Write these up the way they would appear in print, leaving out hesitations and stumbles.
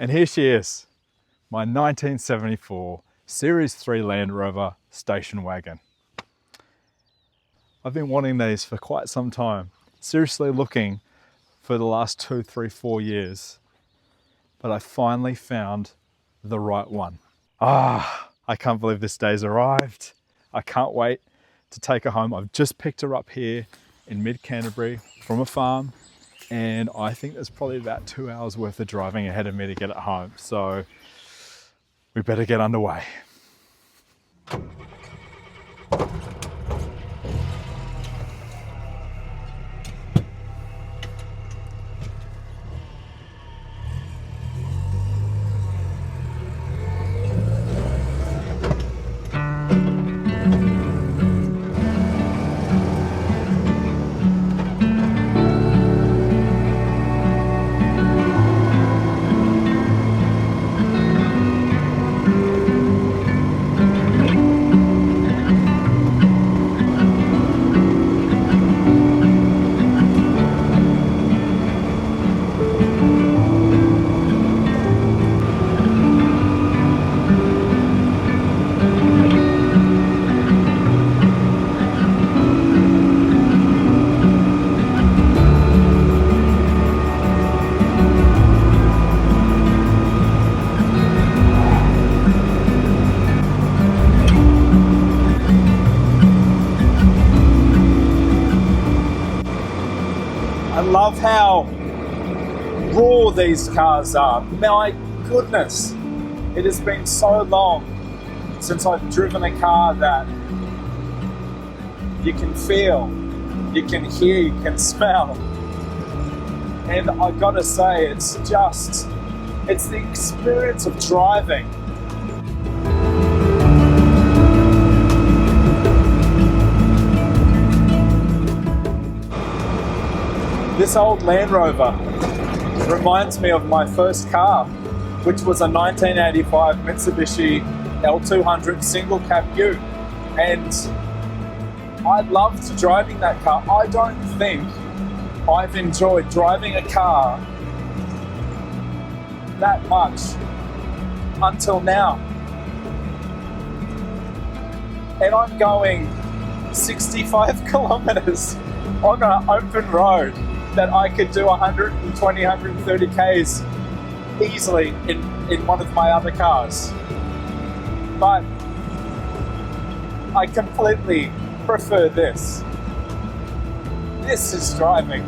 And here she is, my 1974 Series 3 Land Rover station wagon. I've been wanting these for quite some time, seriously looking for the last 2, 3, 4 years, but I finally found the right one. I can't believe this day's arrived. I can't wait to take her home. I've just picked her up here in mid-Canterbury from a farm, and I think there's probably about 2 hours worth of driving ahead of me to get it home. So we better get underway. I love how raw these cars are. My goodness, it has been so long since I've driven a car that you can feel, you can hear, you can smell. And I gotta say, it's the experience of driving. This old Land Rover reminds me of my first car, which was a 1985 Mitsubishi L200 single cab ute. And I loved driving that car. I don't think I've enjoyed driving a car that much until now. And I'm going 65 kilometers on an open road that I could do 120, 130 Ks easily in one of my other cars. But I completely prefer this. This is driving.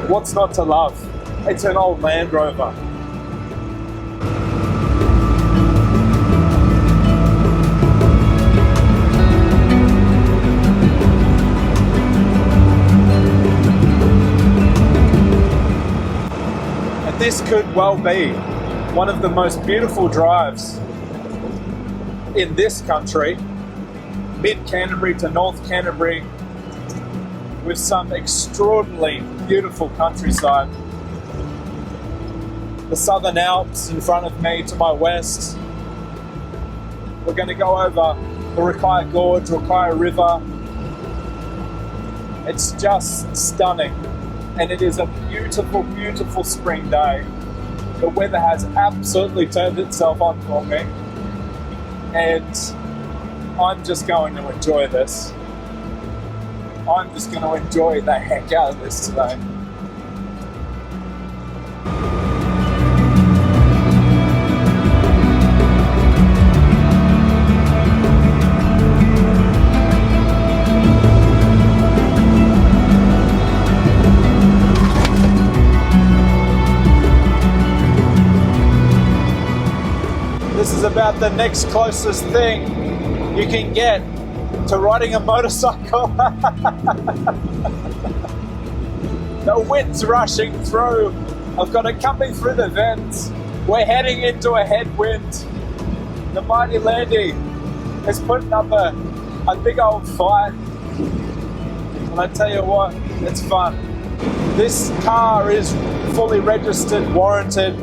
What's not to love? It's an old Land Rover. This could well be one of the most beautiful drives in this country, mid-Canterbury to North Canterbury, with some extraordinarily beautiful countryside. The Southern Alps in front of me to my west. We're going to go over the Rakaia Gorge, Rakaia River. It's just stunning. And it is a beautiful, beautiful spring day. The weather has absolutely turned itself on for me. And I'm just going to enjoy this. I'm just going to enjoy the heck out of this today. This is about the next closest thing you can get to riding a motorcycle. The wind's rushing through. I've got it coming through the vents. We're heading into a headwind. The mighty Landy is putting up a big old fight. And I tell you what, it's fun. This car is fully registered, warranted.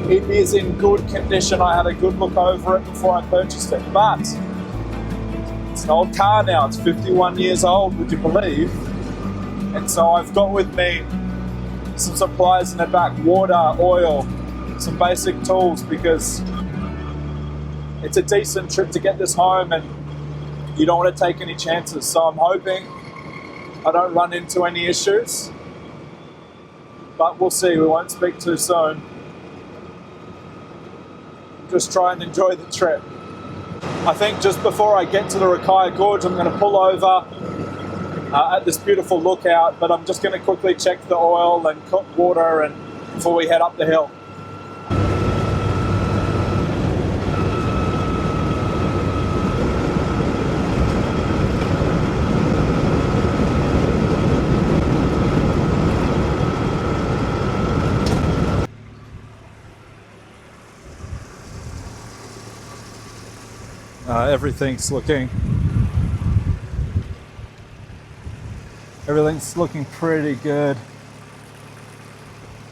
It is in good condition. I had a good look over it before I purchased it, but it's an old car now. It's 51 years old, would you believe? And so I've got with me some supplies in the back, water, oil, some basic tools, because it's a decent trip to get this home and you don't want to take any chances. So I'm hoping I don't run into any issues, but we'll see. We won't speak too soon. Just try and enjoy the trip. I think just before I get to the Rakaia Gorge, I'm going to pull over at this beautiful lookout, but I'm just going to quickly check the oil and cook water and before we head up the hill. Everything's looking pretty good.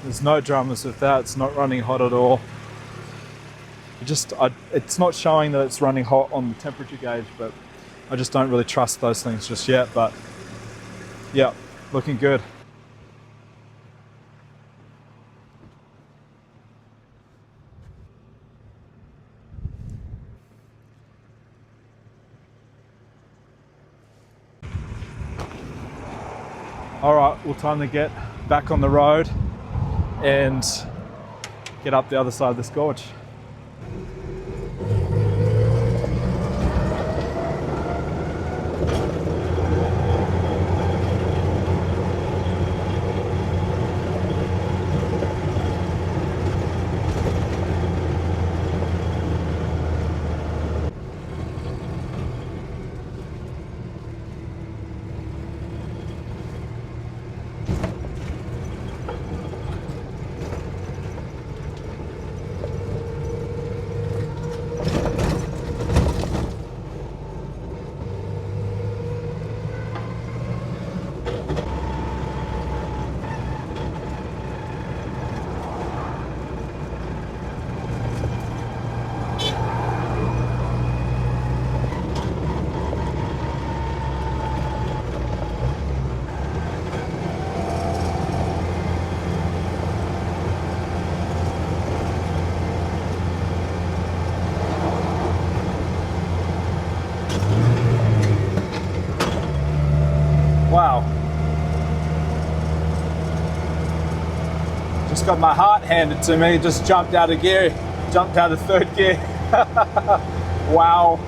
There's no dramas with that. It's not running hot at all. It's not showing that it's running hot on the temperature gauge, but I just don't really trust those things just yet. But yeah, looking good. All right, well, time to get back on the road and get up the other side of this gorge. Wow. Just got my heart handed to me, just jumped out of third gear. Wow.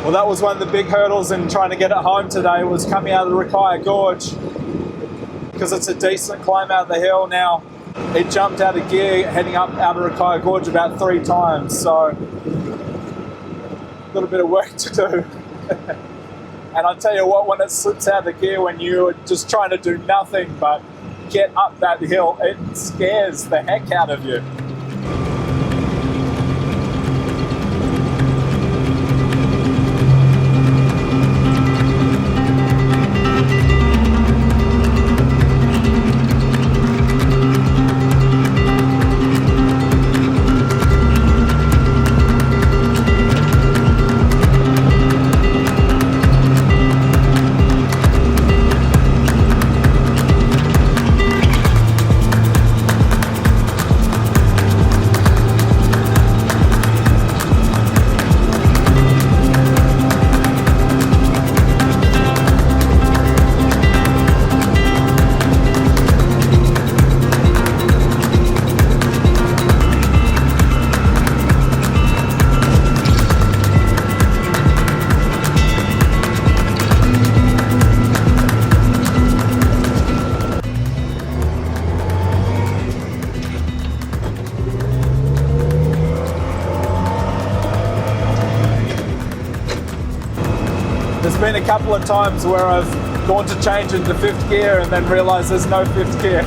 Well, that was one of the big hurdles in trying to get it home today, was coming out of the Rakaia Gorge, because it's a decent climb out the hill. Now, it jumped out of gear heading up out of Rakaia Gorge about 3 times, so a little bit of work to do. And I'll tell you what, when it slips out of gear, when you're just trying to do nothing but get up that hill, it scares the heck out of you. been a couple of times where I've gone to change into fifth gear and then realised there's no fifth gear.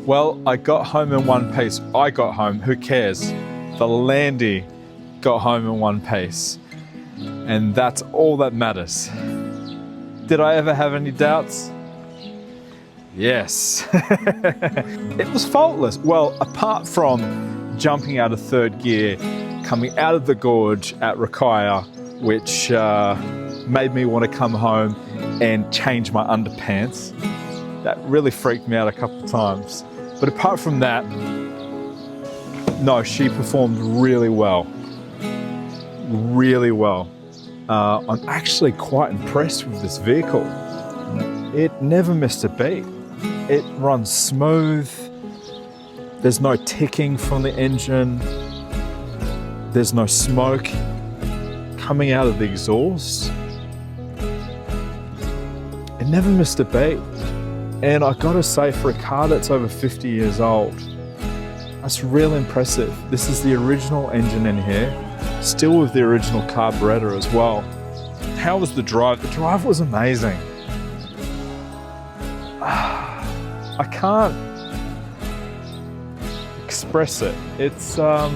Well, I got home in one piece. I got home, who cares? The Landy got home in one piece. And that's all that matters. Did I ever have any doubts? Yes. It was faultless. Well, apart from jumping out of third gear, coming out of the gorge at Rakaia, which made me want to come home and change my underpants. That really freaked me out a couple of times. But apart from that, no, she performed really well. Really well. I'm actually quite impressed with this vehicle. It never missed a beat. It runs smooth. There's no ticking from the engine. There's no smoke coming out of the exhaust. It never missed a beat. And I gotta say, for a car that's over 50 years old, that's really impressive. This is the original engine in here, still with the original carburetor as well. How was the drive? The drive was amazing. I can't express it. It's, I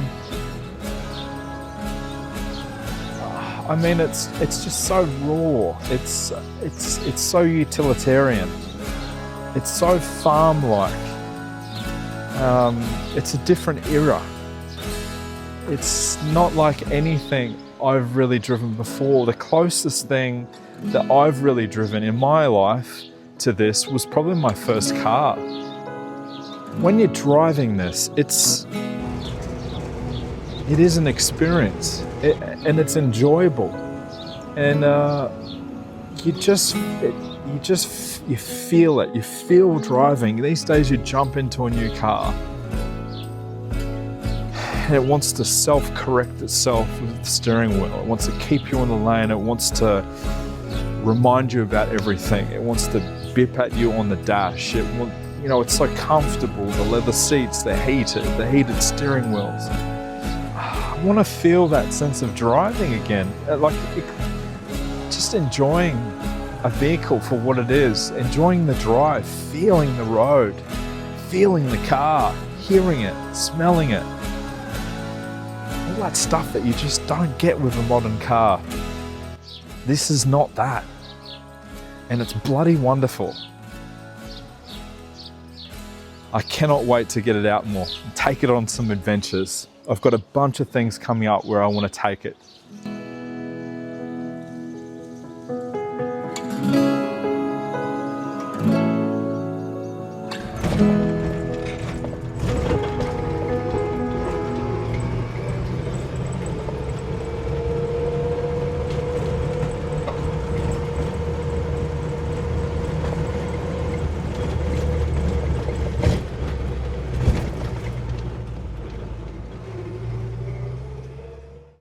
mean, it's just so raw. It's so utilitarian. It's so farm-like. It's a different era. It's not like anything I've really driven before. The closest thing that I've really driven in my life to this was probably my first car. When you're driving this, it is an experience, and it's enjoyable, and you feel it. You feel driving. These days you jump into a new car and it wants to self-correct itself with the steering wheel. It wants to keep you on the lane. It wants to remind you about everything. It wants to bip at you on the dash. It's so comfortable. The leather seats, the heated steering wheels. I want to feel that sense of driving again. Just enjoying a vehicle for what it is, enjoying the drive, feeling the road, feeling the car, hearing it, smelling it. All that stuff that you just don't get with a modern car. This is not that. And it's bloody wonderful. I cannot wait to get it out more, take it on some adventures. I've got a bunch of things coming up where I want to take it.